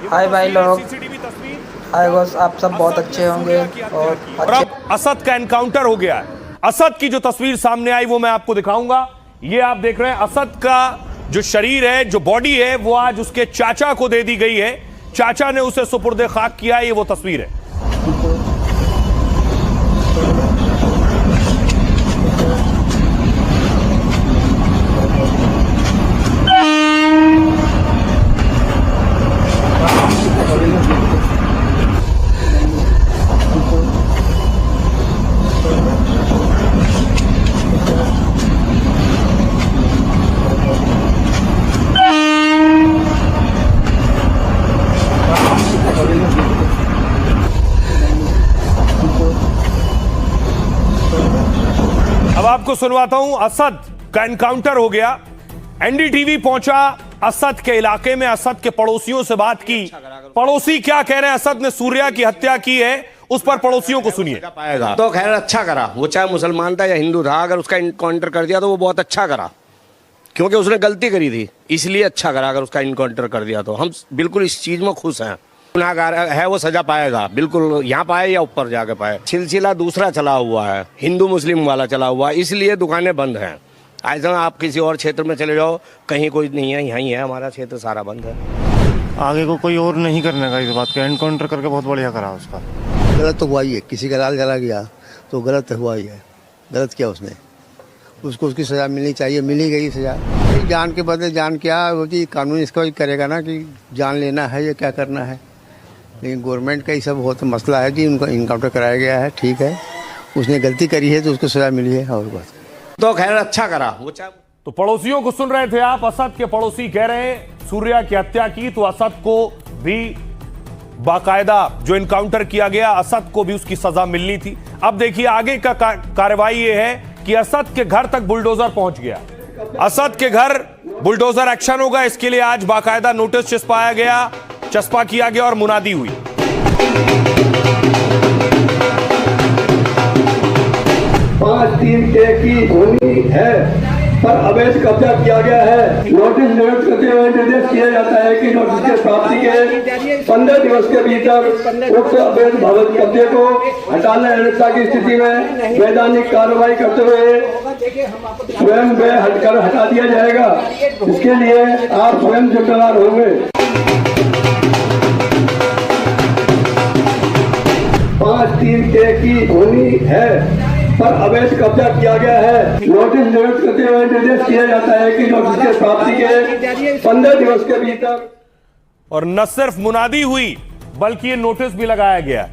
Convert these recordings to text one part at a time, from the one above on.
हाय भाई लोग, हाय बस आप सब बहुत अच्छे होंगे और अब असद का एनकाउंटर हो गया है। असद की जो तस्वीर सामने आई वो मैं आपको दिखाऊंगा। ये आप देख रहे हैं असद का जो शरीर है, जो बॉडी है, वो आज उसके चाचा को दे दी गई है। चाचा ने उसे सुपुर्दे खाक किया। ये वो तस्वीर है। अब आपको सुनवाता हूं। असद का एनकाउंटर हो गया। एनडीटीवी पहुंचा असद के इलाके में, असद के पड़ोसियों से बात की। पड़ोसी क्या कह रहे हैं? असद ने सूर्या की हत्या की है, उस पर पड़ोसियों को सुनिए। पाएगा तो खैर अच्छा करा, वो चाहे मुसलमान था या हिंदू था, अगर उसका इनकाउंटर कर दिया तो वो बहुत अच्छा करा, क्योंकि उसने गलती करी थी, इसलिए अच्छा करा अगर उसका इनकाउंटर कर दिया। तो हम बिल्कुल इस चीज में खुश हैं। गुनाहगार है वो सजा पाएगा, बिल्कुल यहाँ पाए या ऊपर जाके पाए। सिलसिला दूसरा चला हुआ है, हिंदू मुस्लिम वाला चला हुआ है, इसलिए दुकानें बंद हैं। ऐसा आप किसी और क्षेत्र में चले जाओ, कहीं कोई नहीं है, यहीं है, हमारा क्षेत्र सारा बंद है। आगे को कोई और नहीं करने का, इस बात का एनकाउंटर करके बहुत बढ़िया करा उसका। गलत तो हुआ ही है, किसी का लाल गला गया तो गलत हुआ ही है। गलत किया उसने, उसको उसकी सज़ा मिलनी चाहिए, मिली गई सज़ा। जान के बदले जान क्या होती, कानून इसका ही करेगा ना कि जान लेना है या क्या करना है। लेकिन गवर्नमेंट का ही सब बहुत मसला है कि उनका इनकाउंटर कराया गया है, ठीक है, उसने गलती करी है तो उसको सज़ा मिली है और बस। तो खैर अच्छा करा वो चाहे। तो पड़ोसियों को सुन रहे थे आप। असद के पड़ोसी कह रहे हैं सूर्या की हत्या की तो असद को भी बाकायदा जो इनकाउंटर किया गया, असद को भी उसकी सजा मिलनी थी। अब देखिए आगे का कार्रवाई ये है कि असद के घर तक बुलडोजर पहुंच गया। असद के घर बुलडोजर एक्शन होगा, इसके लिए आज बाकायदा नोटिस चस्पा किया गया और मुनादी हुई। 5-3 की भूमि है पर अवैध कब्जा किया गया है। नोटिस निर्गत करते हुए निर्देश किया जाता है कि नोटिस के प्राप्ति के 15 दिवस के भीतर उक्त अवैध भवन कब्जे को हटाने अनिच्छा की स्थिति में वैधानिक कार्रवाई करते हुए स्वयं वे हटकर हटा दिया जाएगा। इसके लिए आप स्वयं जिम्मेदार होंगे। 5-3 की भूमि है पर अवैध कब्जा किया गया है। नोटिस निर्गत करते हुए निर्देश किया जाता है कि नोटिस के प्राप्ति के 15 दिवस के भीतर। और न सिर्फ मुनादी हुई बल्कि ये नोटिस भी लगाया गया।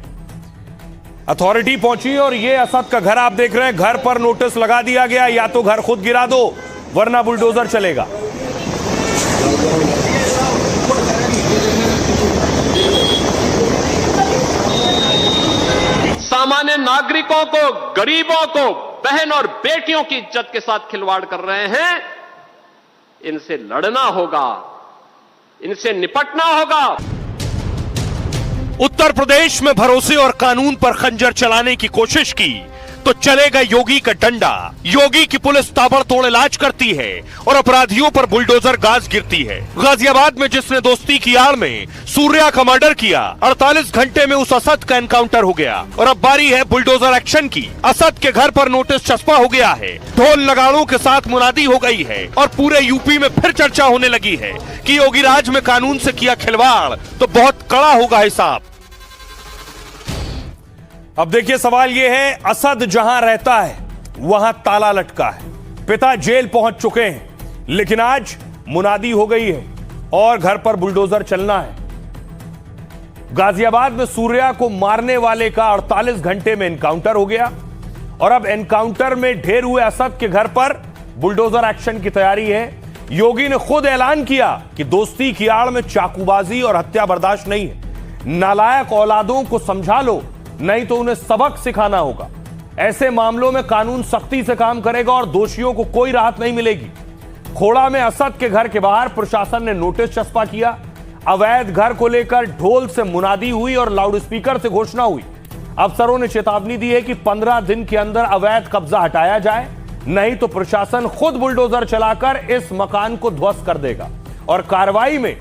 अथॉरिटी पहुंची और ये असद का घर आप देख रहे हैं, घर पर नोटिस लगा दिया गया, या तो घर खुद गिरा दो वरना बुलडोजर चलेगा। सामान्य नागरिकों को, गरीबों को, बहन और बेटियों की इज्जत के साथ खिलवाड़ कर रहे हैं। इनसे लड़ना होगा, इनसे निपटना होगा। उत्तर प्रदेश में भरोसे और कानून पर खंजर चलाने की कोशिश की तो चलेगा योगी का डंडा। योगी की पुलिस ताबड़तोड़ इलाज करती है और अपराधियों पर बुलडोजर गाज गिरती है। गाजियाबाद में जिसने दोस्ती की आड़ में सूर्या का मर्डर किया, 48 घंटे में उस असद का एनकाउंटर हो गया और अब बारी है बुलडोजर एक्शन की। असद के घर पर नोटिस चस्पा हो गया है, ढोल नगाड़ों के साथ मुनादी हो गई है और पूरे यूपी में फिर चर्चा होने लगी है कि योगी राज में कानून से किया खिलवाड़ तो बहुत कड़ा होगा हिसाब। अब देखिए सवाल यह है, असद जहां रहता है वहां ताला लटका है। पिता जेल पहुंच चुके हैं, लेकिन आज मुनादी हो गई है और घर पर बुलडोजर चलना है। गाजियाबाद में सूर्या को मारने वाले का 48 घंटे में एनकाउंटर हो गया और अब एनकाउंटर में ढेर हुए असद के घर पर बुलडोजर एक्शन की तैयारी है। योगी ने खुद ऐलान किया कि दोस्ती की आड़ में चाकूबाजी और हत्या बर्दाश्त नहीं है। नालायक औलादों को समझा लो, नहीं तो उन्हें सबक सिखाना होगा। ऐसे मामलों में कानून सख्ती से काम करेगा और दोषियों को कोई राहत नहीं मिलेगी। खोड़ा में असद के घर के बाहर प्रशासन ने नोटिस चस्पा किया। अवैध घर को लेकर ढोल से मुनादी हुई और लाउडस्पीकर से घोषणा हुई। अफसरों ने चेतावनी दी है कि 15 दिन के अंदर अवैध कब्जा हटाया जाए, नहीं तो प्रशासन खुद बुलडोजर चलाकर इस मकान को ध्वस्त कर देगा और कार्रवाई में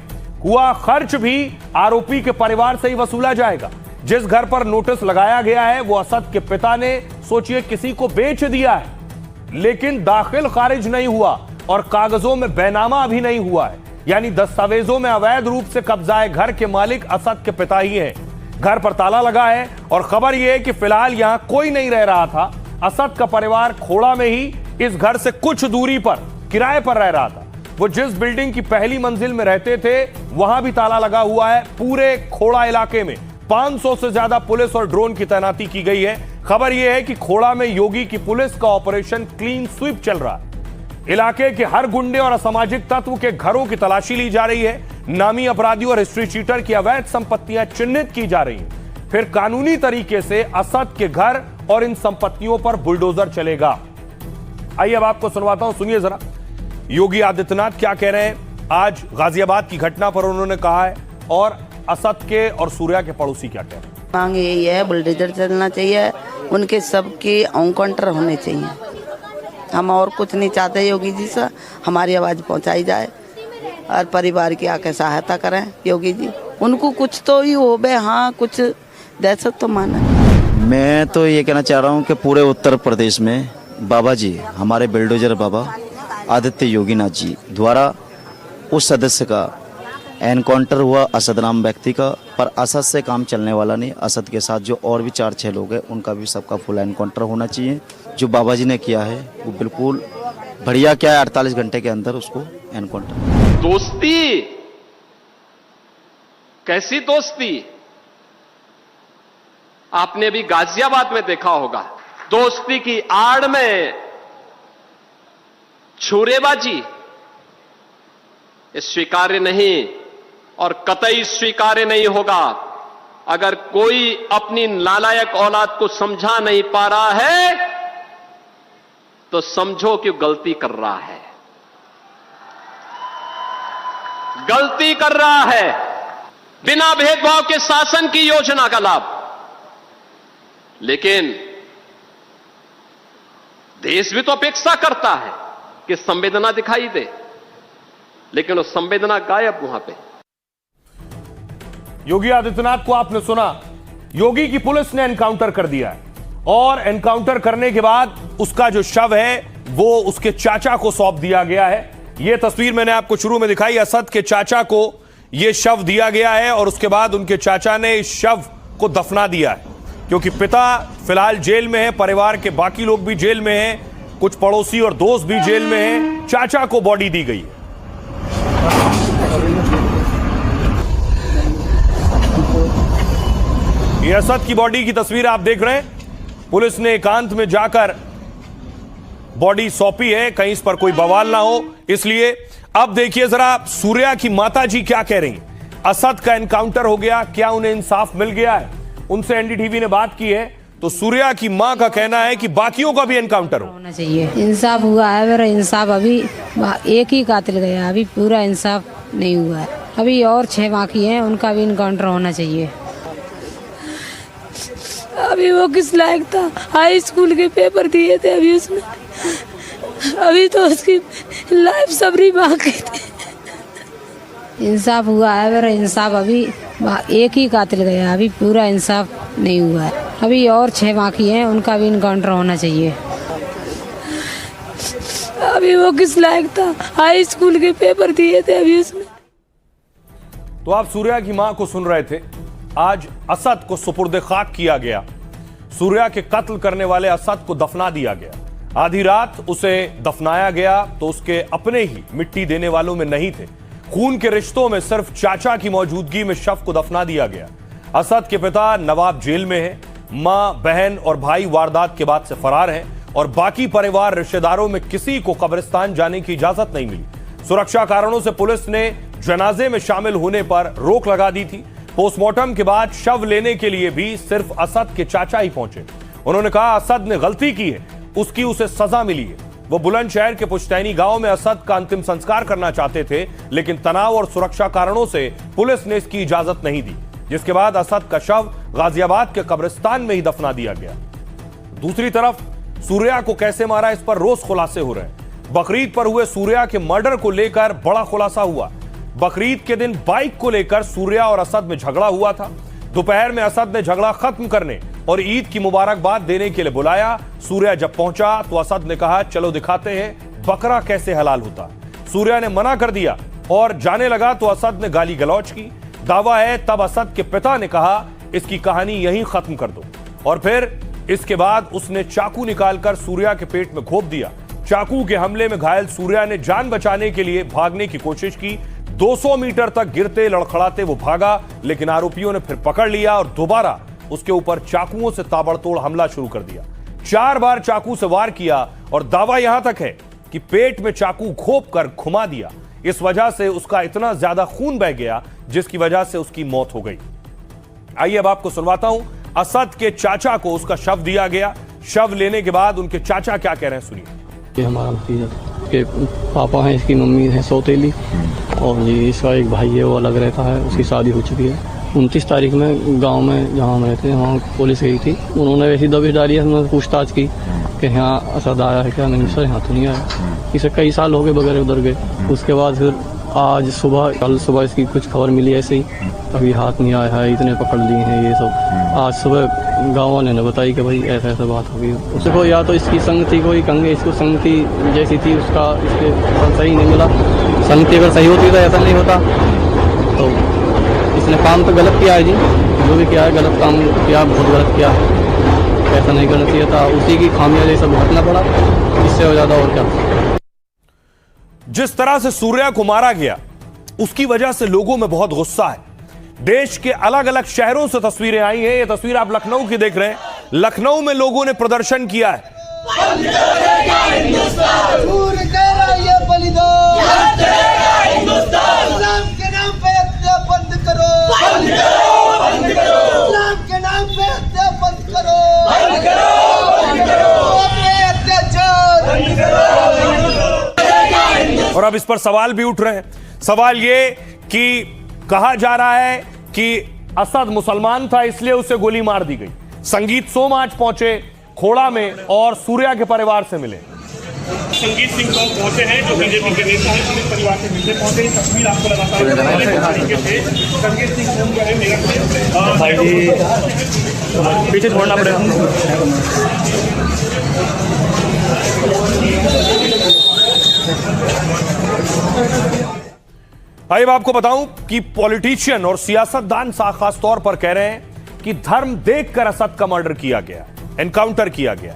हुआ खर्च भी आरोपी के परिवार से ही वसूला जाएगा। जिस घर पर नोटिस लगाया गया है वो असद के पिता ने सोचिए किसी को बेच दिया है, लेकिन दाखिल खारिज नहीं हुआ और कागजों में बैनामा भी नहीं हुआ है, यानी दस्तावेजों में अवैध रूप से कब्जाए घर के मालिक असद के पिता ही हैं। घर पर ताला लगा है और खबर यह है कि फिलहाल यहां कोई नहीं रह रहा था। असद का परिवार खोड़ा में ही इस घर से कुछ दूरी पर किराए पर रह रहा था। वो जिस बिल्डिंग की पहली मंजिल में रहते थे वहां भी ताला लगा हुआ है। पूरे खोड़ा इलाके में 500 से ज्यादा पुलिस और ड्रोन की तैनाती की गई है। खबर यह है कि खोड़ा में योगी की पुलिस का ऑपरेशन क्लीन स्वीप चल रहा है। इलाके के हर गुंडे और असामाजिक तत्व के घरों की तलाशी ली जा रही है। नामी अपराधियों और हिस्ट्री चीटर की अवैध संपत्तियां चिन्हित की जा रही हैं। फिर कानूनी तरीके से असद के घर और इन संपत्तियों पर बुलडोजर चलेगा। आइए अब आपको सुनवाता हूं, सुनिए जरा योगी आदित्यनाथ क्या कह रहे हैं। आज गाजियाबाद की घटना पर उन्होंने कहा है और असद के और सूर्या के पड़ोसी क्या कह रहे हैं। मांग यही है, बुलडोजर चलना चाहिए, उनके सबके एनकाउंटर होने चाहिए। हम और कुछ नहीं चाहते योगी जी से, हमारी आवाज़ पहुंचाई जाए और परिवार की आके सहायता करें योगी जी। उनको कुछ तो ही हो बे, हाँ कुछ दहशत तो माना। मैं तो ये कहना चाह रहा हूँ कि पूरे उत्तर प्रदेश में बाबा जी, हमारे बिल्डोजर बाबा आदित्य योगीनाथ जी द्वारा उस सदस्य का एनकाउंटर हुआ, असद नाम व्यक्ति का, पर असद से काम चलने वाला नहीं। असद के साथ जो और भी 4-6 लोग हैं उनका भी सबका फुल एनकाउंटर होना चाहिए। जो बाबा जी ने किया है वो बिल्कुल बढ़िया क्या है, 48 घंटे के अंदर उसको एनकाउंटर। दोस्ती कैसी दोस्ती आपने भी गाजियाबाद में देखा होगा। दोस्ती की आड़ में छुरेबाजी ये स्वीकार्य नहीं और कतई स्वीकार्य नहीं होगा। अगर कोई अपनी नालायक औलाद को समझा नहीं पा रहा है तो समझो कि गलती कर रहा है, गलती कर रहा है। बिना भेदभाव के शासन की योजना का लाभ, लेकिन देश भी तो अपेक्षा करता है कि संवेदना दिखाई दे, लेकिन वो संवेदना गायब वहां पे। योगी आदित्यनाथ को आपने सुना, योगी की पुलिस ने एनकाउंटर कर दिया है और एनकाउंटर करने के बाद उसका जो शव है वो उसके चाचा को सौंप दिया गया है। यह तस्वीर मैंने आपको शुरू में दिखाई, असद के चाचा को यह शव दिया गया है और उसके बाद उनके चाचा ने इस शव को दफना दिया है, क्योंकि पिता फिलहाल जेल में है, परिवार के बाकी लोग भी जेल में हैं, कुछ पड़ोसी और दोस्त भी जेल में हैं। चाचा को बॉडी दी गई है। ये असद की बॉडी की तस्वीर आप देख रहे हैं। पुलिस ने एकांत में जाकर बॉडी सौंपी है, कहीं इस पर कोई बवाल ना हो इसलिए। अब देखिए जरा सूर्या की माता जी क्या कह रही हैं। असद का एनकाउंटर हो गया, क्या उन्हें इंसाफ मिल गया है? उनसे एनडीटीवी ने बात की है तो सूर्या की मां का कहना है कि बाकियों का भी एनकाउंटर होना चाहिए। इंसाफ हुआ है, मेरा इंसाफ अभी एक ही कातिल गया, अभी पूरा इंसाफ नहीं हुआ है। अभी और 6 बाकी हैं, उनका भी एनकाउंटर होना चाहिए। अभी वो किस लायक था, हाई स्कूल के पेपर दिए थे अभी उसने, अभी तो उसकी लाइफ सबरी बाकी थी। इंसाफ हुआ है, मेरा इंसाफ अभी एक ही कातिल गया, अभी पूरा इंसाफ नहीं हुआ है। अभी और 6 बाकी हैं, उनका भी एनकाउंटर होना चाहिए। अभी वो किस लायक था, हाई स्कूल के पेपर दिए थे अभी उसने। तो आप सूर्या की मां को सुन रहे थे। आज असद को सुपुर्द खाक किया गया। सूर्या के कत्ल करने वाले असद को दफना दिया गया। आधी रात उसे दफनाया गया तो उसके अपने ही मिट्टी देने वालों में नहीं थे। खून के रिश्तों में सिर्फ चाचा की मौजूदगी में शव को दफना दिया गया। असद के पिता नवाब जेल में है, मां, बहन और भाई वारदात के बाद से फरार हैं और बाकी परिवार रिश्तेदारों में किसी को कब्रिस्तान जाने की इजाजत नहीं मिली। सुरक्षा कारणों से पुलिस ने जनाजे में शामिल होने पर रोक लगा दी थी। पोस्टमार्टम के बाद शव लेने के लिए भी सिर्फ असद के चाचा ही पहुंचे। उन्होंने कहा असद ने गलती की है, उसकी उसे सजा मिली है। वो बुलंदशहर के पुश्तैनी गांव में असद का अंतिम संस्कार करना चाहते थे, लेकिन तनाव और सुरक्षा कारणों से पुलिस ने इसकी इजाजत नहीं दी, जिसके बाद असद का शव गाजियाबाद के कब्रिस्तान में ही दफना दिया गया। दूसरी तरफ सूर्या को कैसे मारा, इस पर रोज खुलासे हो रहे हैं। बकरीद पर हुए सूर्या के मर्डर को लेकर बड़ा खुलासा हुआ। बकरीद के दिन बाइक को लेकर सूर्या और असद में झगड़ा हुआ था। दोपहर में असद ने झगड़ा खत्म करने और ईद की मुबारकबाद देने के लिए बुलाया। सूर्या जब पहुंचा तो असद ने कहा, चलो दिखाते हैं बकरा कैसे हलाल होता। सूर्या ने मना कर दिया और जाने लगा तो असद ने गाली गलौज की। दावा है तब असद के पिता ने कहा, इसकी कहानी यहीं खत्म कर दो, और फिर इसके बाद उसने चाकू निकालकर सूर्या के पेट में घोंप दिया। चाकू के हमले में घायल सूर्या ने जान बचाने के लिए भागने की कोशिश की। 200 मीटर तक गिरते लड़खड़ाते वो भागा, लेकिन आरोपियों ने फिर पकड़ लिया और दोबारा उसके ऊपर चाकुओं से ताबड़तोड़ हमला शुरू कर दिया। 4 बार चाकू से वार किया और दावा यहां तक है कि पेट में चाकू घोंप कर घुमा दिया। इस वजह से उसका इतना ज्यादा खून बह गया जिसकी वजह से उसकी मौत हो गई। आइए अब आपको सुनवाता हूं, असद के चाचा को उसका शव दिया गया। शव लेने के बाद उनके चाचा क्या कह रहे हैं, सुनिए। ये हमारा भतीजा के पापा हैं, इसकी मम्मी है सौतेली, और ये इसका एक भाई है वो अलग रहता है, उसकी शादी हो चुकी है। 29 तारीख में गांव में जहाँ हम रहते हैं वहाँ पुलिस गई थी, उन्होंने वैसी दबिश डाली है, उन्होंने पूछताछ की कि यहाँ असद आया है क्या। नहीं सर, यहाँ तो नहीं आया। इसे कई साल हो गए बगैर उधर गए। उसके बाद फिर आज सुबह, कल सुबह इसकी कुछ खबर मिली ऐसे ही, अभी हाथ नहीं आया है, इतने पकड़ लिए हैं ये सब। आज सुबह गाँव वाले ने बताई कि भाई ऐसा ऐसा बात हो गई। उसको या तो इसकी संगति कोई कंगे, इसको संगति जैसी थी उसका इसके सही नहीं मिला। संगति अगर सही होती तो ऐसा नहीं होता। तो इसने काम तो गलत किया है जी, जो भी किया है गलत काम किया, बहुत गलत किया। ऐसा नहीं करना चाहिए था, उसी की खामियां सब भुगतना पड़ा, इससे हो ज़्यादा और क्या। जिस तरह से सूर्या को मारा गया उसकी वजह से लोगों में बहुत गुस्सा है। देश के अलग अलग शहरों से तस्वीरें आई हैं। ये तस्वीर आप लखनऊ की देख रहे हैं। लखनऊ में लोगों ने प्रदर्शन किया है। और अब इस पर सवाल भी उठ रहे हैं। सवाल ये कि कहा जा रहा है कि असद मुसलमान था इसलिए उसे गोली मार दी गई। संगीत सोम आज पहुंचे खोड़ा में और सूर्या के परिवार से मिले। संगीत सिंह पहुंचे हैं जो बीजेपी के नेता हैं, पुलिस परिवार से मिलने पहुंचे। ये तस्वीर आपको लगातार तरीके से संगीत सिंह सोम जो है मेरठ से भाई जी पीछे छोड़ना पड़ेगा। आइए मैं आपको बताऊं कि पॉलिटिशियन और सियासतदान खास तौर पर कह रहे हैं कि धर्म देखकर असद का मर्डर किया गया, एनकाउंटर किया गया।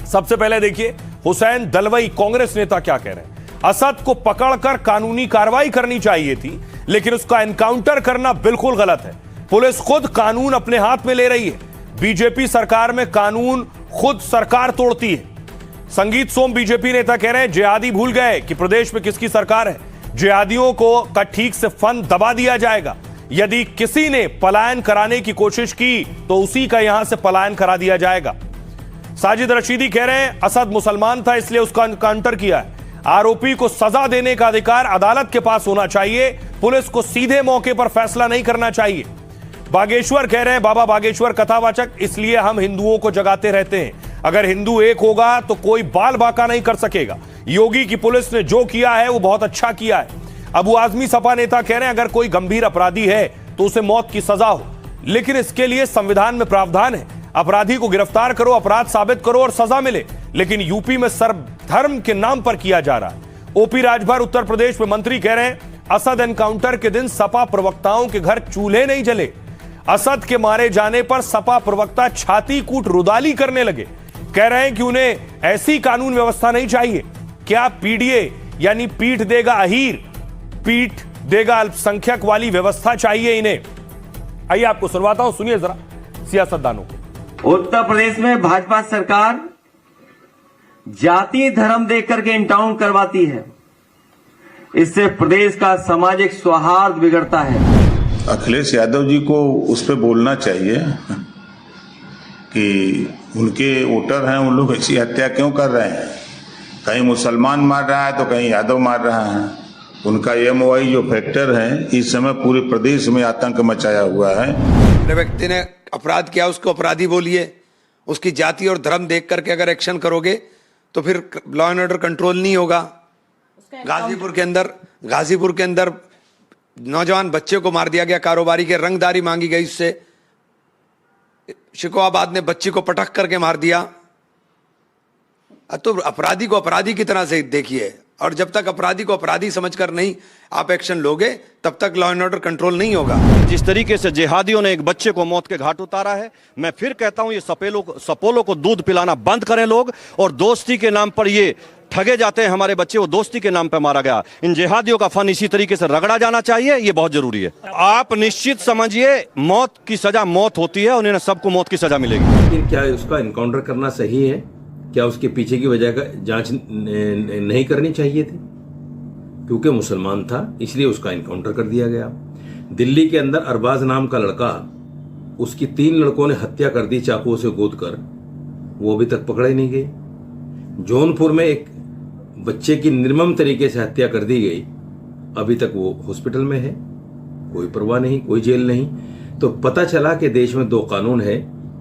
सबसे पहले देखिए हुसैन दलवई कांग्रेस नेता क्या कह रहे हैं। असद को पकड़कर कानूनी कार्रवाई करनी चाहिए थी, लेकिन उसका एनकाउंटर करना बिल्कुल गलत है। पुलिस खुद कानून अपने हाथ में ले रही है। बीजेपी सरकार में कानून खुद सरकार तोड़ती है। संगीत सोम बीजेपी नेता कह रहे हैं जिहादी भूल गए कि प्रदेश में किसकी सरकार है। जिहादियों को का ठीक से फंड दबा दिया जाएगा। यदि किसी ने पलायन कराने की कोशिश की तो उसी का यहां से पलायन करा दिया जाएगा। साजिद रशीदी कह रहे हैं असद मुसलमान था इसलिए उसका एनकाउंटर किया है। आरोपी को सजा देने का अधिकार अदालत के पास होना चाहिए, पुलिस को सीधे मौके पर फैसला नहीं करना चाहिए। बागेश्वर कह रहे हैं बाबा बागेश्वर कथावाचक, इसलिए हम हिंदुओं को जगाते रहते हैं। अगर हिंदू एक होगा तो कोई बाल बाका नहीं कर सकेगा। योगी की पुलिस ने जो किया है वो बहुत अच्छा किया है। अबू आजमी सपा नेता कह रहे हैं अगर कोई गंभीर अपराधी है तो उसे मौत की सजा हो, लेकिन इसके लिए संविधान में प्रावधान है। अपराधी को गिरफ्तार करो, अपराध साबित करो और सजा मिले। लेकिन यूपी में सर्वधर्म के नाम पर किया जा रहा है। ओपी राजभर उत्तर प्रदेश में मंत्री कह रहे हैं असद एनकाउंटर के दिन सपा प्रवक्ताओं के घर चूल्हे नहीं जले। असद के मारे जाने पर सपा प्रवक्ता छाती कूट रुदाली करने लगे। कह रहे हैं कि उन्हें ऐसी कानून व्यवस्था नहीं चाहिए। क्या पीडीए यानी पीठ देगा अहीर, पीठ देगा अल्पसंख्यक वाली व्यवस्था चाहिए इन्हें। आइए आपको सुनवाता हूं, सुनिए जरा सियासतदानों को। उत्तर प्रदेश में भाजपा सरकार जाति धर्म देख करके एनकाउंटर करवाती है। इससे प्रदेश का सामाजिक सौहार्द बिगड़ता है। अखिलेश यादव जी को उस पर बोलना चाहिए कि उनके वोटर हैं, उन लोग ऐसी हत्या क्यों कर रहे हैं। कहीं मुसलमान मार रहा है तो कहीं यादव मार रहा है। उनका एमओआई जो फैक्टर है इस समय पूरे प्रदेश में आतंक मचाया हुआ है। व्यक्ति ने अपराध किया उसको अपराधी बोलिए, उसकी जाति और धर्म देख करके अगर एक्शन करोगे तो फिर लॉ एंड ऑर्डर कंट्रोल नहीं होगा। गाजीपुर के अंदर नौजवान बच्चे को मार दिया गया, कारोबारी के रंगदारी मांगी गई उससे, शिकोहाबाद ने बच्ची को पटक करके मार दिया। तो अपराधी को अपराधी की तरह से देखिए, और जब तक अपराधी को अपराधी समझकर नहीं आप एक्शन लोगे तब तक लॉ एंड ऑर्डर कंट्रोल नहीं होगा। जिस तरीके से जिहादियों ने एक बच्चे को मौत के घाट उतारा है, मैं फिर कहता हूं ये सपोलों को दूध पिलाना बंद करें लोग, और दोस्ती के नाम पर ये ठगे जाते हैं हमारे बच्चे, वो दोस्ती के नाम पर मारा गया। इन जिहादियों का फन इसी तरीके से रगड़ा जाना चाहिए, ये बहुत जरूरी है। आप निश्चित समझिए मौत की सजा मौत होती है और इन्हें सबको मौत की सजा मिलेगी। लेकिन क्या उसका इनकाउंटर करना सही है? क्या उसके पीछे की वजह का जांच नहीं करनी चाहिए थी? क्योंकि मुसलमान था इसलिए उसका इनकाउंटर कर दिया गया। दिल्ली के अंदर अरबाज नाम का लड़का, उसकी 3 लड़कों ने हत्या कर दी चाकुओं से गोद कर, वो अभी तक पकड़े नहीं गए। जौनपुर में एक बच्चे की निर्मम तरीके से हत्या कर दी गई, अभी तक वो हॉस्पिटल में है, कोई परवाह नहीं, कोई जेल नहीं। तो पता चला कि देश में 2 कानून है,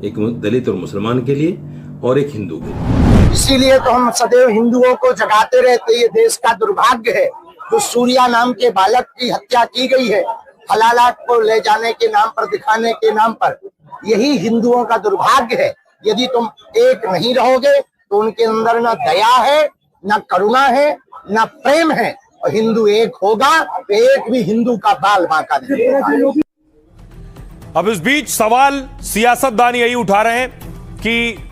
एक दलित और मुसलमान के लिए और एक हिंदू के लिए। इसीलिए तो हम सदैव हिंदुओं को जगाते रहते। ये देश का दुर्भाग्य है जो सूर्या नाम के बालक की हत्या की गई है, हलाला को ले जाने के नाम पर, दिखाने के नाम पर। यही हिंदुओं का दुर्भाग्य है। यदि तुम एक नहीं रहोगे तो उनके अंदर न दया है, न करुणा है, न प्रेम है। और हिंदू एक होगा तो एक भी हिंदू का बाल बांका नहीं। अब इस बीच सवाल सियासतदान यही उठा रहे हैं कि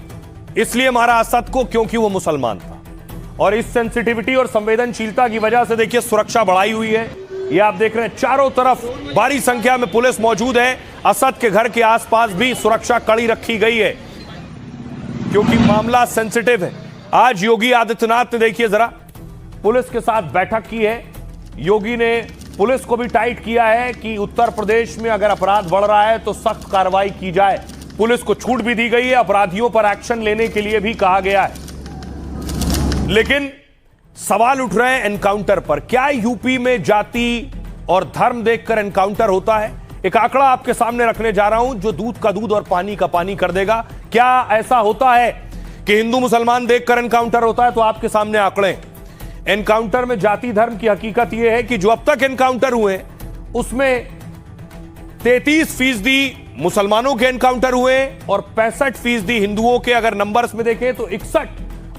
इसलिए मारा असद को क्योंकि वो मुसलमान था, और इस सेंसिटिविटी और संवेदनशीलता की वजह से देखिए सुरक्षा बढ़ाई हुई है। ये आप देख रहे हैं चारों तरफ भारी संख्या में पुलिस मौजूद है। असद के घर के आसपास भी सुरक्षा कड़ी रखी गई है क्योंकि मामला सेंसिटिव है। आज योगी आदित्यनाथ ने देखिए जरा पुलिस के साथ बैठक की है। योगी ने पुलिस को भी टाइट किया है कि उत्तर प्रदेश में अगर अपराध बढ़ रहा है तो सख्त कार्रवाई की जाए। पुलिस को छूट भी दी गई है, अपराधियों पर एक्शन लेने के लिए भी कहा गया है। लेकिन सवाल उठ रहे हैं एनकाउंटर पर। क्या यूपी में जाति और धर्म देखकर एनकाउंटर होता है? एक आंकड़ा आपके सामने रखने जा रहा हूं जो दूध का दूध और पानी का पानी कर देगा। क्या ऐसा होता है कि हिंदू मुसलमान देखकर एनकाउंटर होता है? तो आपके सामने आंकड़े। एनकाउंटर में जाति धर्म की हकीकत यह है कि जो अब तक एनकाउंटर हुए उसमें 33% मुसलमानों के एनकाउंटर हुए और 65% हिंदुओं के। अगर नंबर्स में देखें तो 61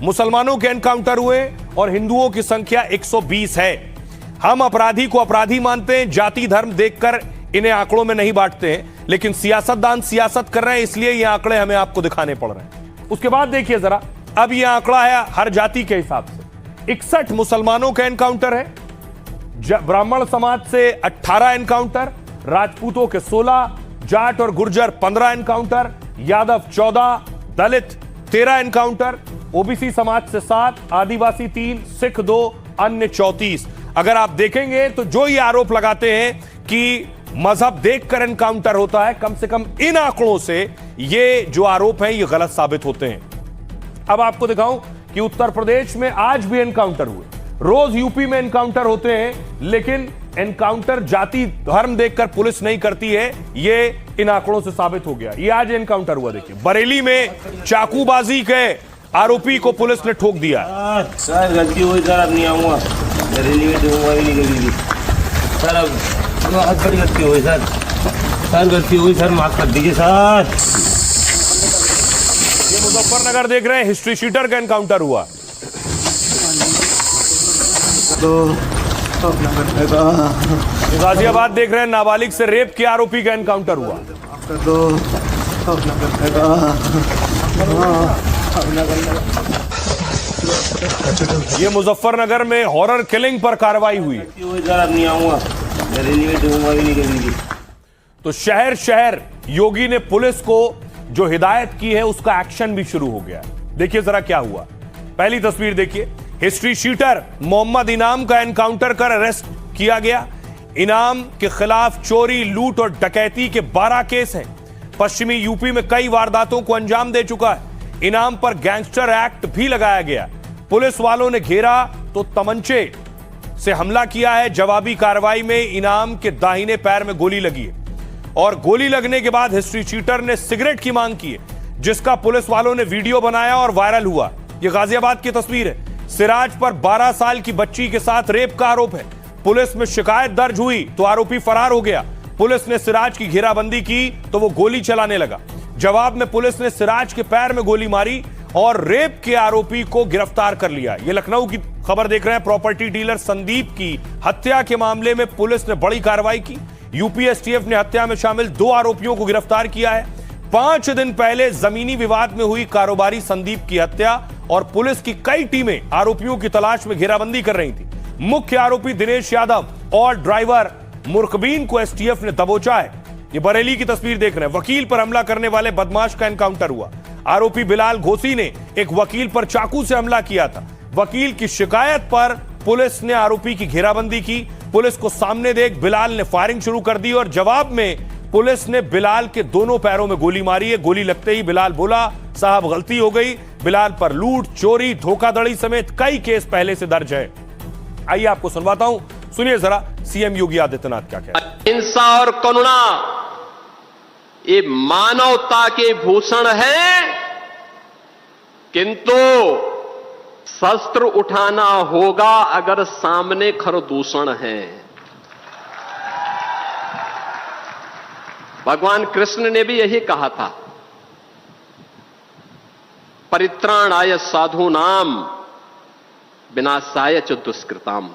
मुसलमानों के एनकाउंटर हुए और हिंदुओं की संख्या 120 है। हम अपराधी को अपराधी मानते हैं, जाति धर्म देखकर इन्हें आंकड़ों में नहीं बांटते हैं, लेकिन सियासतदान सियासत कर रहे हैं इसलिए ये आंकड़े हमें आपको दिखाने पड़ रहे हैं। उसके बाद देखिए जरा, अब यह आंकड़ा है हर जाति के हिसाब से। 61 मुसलमानों का एनकाउंटर है, ब्राह्मण समाज से 18 एनकाउंटर, राजपूतों के 16, जाट और गुर्जर 15 एनकाउंटर, यादव 14, दलित 13 एनकाउंटर, ओबीसी समाज से 7, आदिवासी 3, सिख 2, अन्य 34। अगर आप देखेंगे तो जो ये आरोप लगाते हैं कि मजहब देखकर एनकाउंटर होता है, कम से कम इन आंकड़ों से ये जो आरोप हैं ये गलत साबित होते हैं। अब आपको दिखाऊं कि उत्तर प्रदेश में आज भी एनकाउंटर हुए। रोज यूपी में एनकाउंटर होते हैं, लेकिन एनकाउंटर जाति धर्म देखकर पुलिस नहीं करती है, ये इन आंकड़ों से साबित हो गया। ये आज एनकाउंटर हुआ। देखिए बरेली में चाकूबाजी के आरोपी को पुलिस ने ठोक दिया। सर गलती हुई सर, अब नहीं आऊंगा, बरेली में दूंगा ही नहीं कभी सर। अब बहुत बड़ी गलती हुई सर, गलती हुई सर, माफ कर दीजिए सर। ये मुजफ्फरनगर देख रहे हैं, हिस्ट्री शीटर का एनकाउंटर हुआ। गाजियाबाद देख रहे हैं, नाबालिग से रेप के आरोपी का एनकाउंटर हुआ। ये मुजफ्फरनगर में हॉरर किलिंग पर कार्रवाई हुई। तो शहर शहर योगी ने पुलिस को जो हिदायत की है उसका एक्शन भी शुरू हो गया। देखिए जरा क्या हुआ। पहली तस्वीर देखिए, हिस्ट्री शीटर मोहम्मद इनाम का एनकाउंटर कर अरेस्ट किया गया। इनाम के खिलाफ चोरी, लूट और डकैती के 12 केस हैं। पश्चिमी यूपी में कई वारदातों को अंजाम दे चुका है। इनाम पर गैंगस्टर एक्ट भी लगाया गया। पुलिस वालों ने घेरा तो तमंचे से हमला किया है। जवाबी कार्रवाई में इनाम के दाहिने पैर में गोली लगी है और गोली लगने के बाद हिस्ट्री शीटर ने सिगरेट की मांग की है, जिसका पुलिस वालों ने वीडियो बनाया और वायरल हुआ। यह गाजियाबाद की तस्वीर है। सिराज पर 12 साल की बच्ची के साथ रेप का आरोप है। पुलिस में शिकायत दर्ज हुई तो आरोपी फरार हो गया। पुलिस ने सिराज की घेराबंदी की तो वो गोली चलाने लगा। जवाब में पुलिस ने सिराज के पैर में गोली मारी और रेप के आरोपी को गिरफ्तार कर लिया। ये लखनऊ की खबर देख रहे हैं। प्रॉपर्टी डीलर संदीप की हत्या के मामले में पुलिस ने बड़ी कार्रवाई की। यूपी एसटीएफ ने हत्या में शामिल 2 आरोपियों को गिरफ्तार किया है। 5 दिन पहले जमीनी विवाद में हुई कारोबारी संदीप की हत्या और पुलिस की कई टीमें आरोपियों की तलाश में घेराबंदी कर रही थी। मुख्य आरोपी दिनेश यादव और ड्राइवर मुर्कबीन को एसटीएफ ने दबोचा है। ये बरेली की तस्वीर देख रहे हैं। वकील पर हमला करने वाले बदमाश का एनकाउंटर हुआ। आरोपी बिलाल घोसी ने एक वकील पर चाकू से हमला किया था। वकील की शिकायत पर पुलिस ने आरोपी की घेराबंदी की। पुलिस को सामने देख बिलाल ने फायरिंग शुरू कर दी और जवाब में पुलिस ने बिलाल के दोनों पैरों में गोली मारी है। गोली लगते ही बिलाल बोला, साहब गलती हो गई। बिलाल पर लूट, चोरी, धोखाधड़ी समेत कई केस पहले से दर्ज है। आइए आपको सुनवाता हूं, सुनिए जरा सीएम योगी आदित्यनाथ क्या कहते हैं। हिंसा और करुणा ये मानवता के भूषण हैं, किंतु शस्त्र उठाना होगा अगर सामने खरदूषण है। भगवान कृष्ण ने भी यही कहा था, परित्राणाय साधूनाम विनाशाय च दुष्कृताम।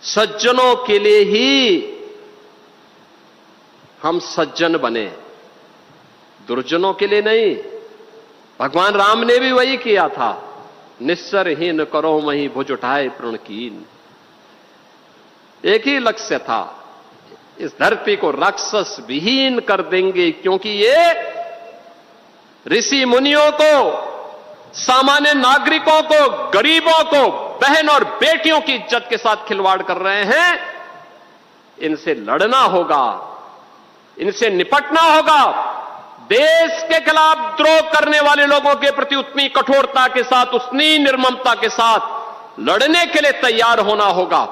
सज्जनों के लिए ही हम सज्जन बने, दुर्जनों के लिए नहीं। भगवान राम ने भी वही किया था, निस्सरहीन करो वहीं भुज उठाए प्रणकीन। एक ही लक्ष्य था, इस धरती को राक्षस विहीन कर देंगे, क्योंकि ये ऋषि मुनियों को, सामान्य नागरिकों को, गरीबों को, बहन और बेटियों की इज्जत के साथ खिलवाड़ कर रहे हैं। इनसे लड़ना होगा, इनसे निपटना होगा। देश के खिलाफ द्रोह करने वाले लोगों के प्रति उतनी कठोरता के साथ, उतनी निर्ममता के साथ लड़ने के लिए तैयार होना होगा।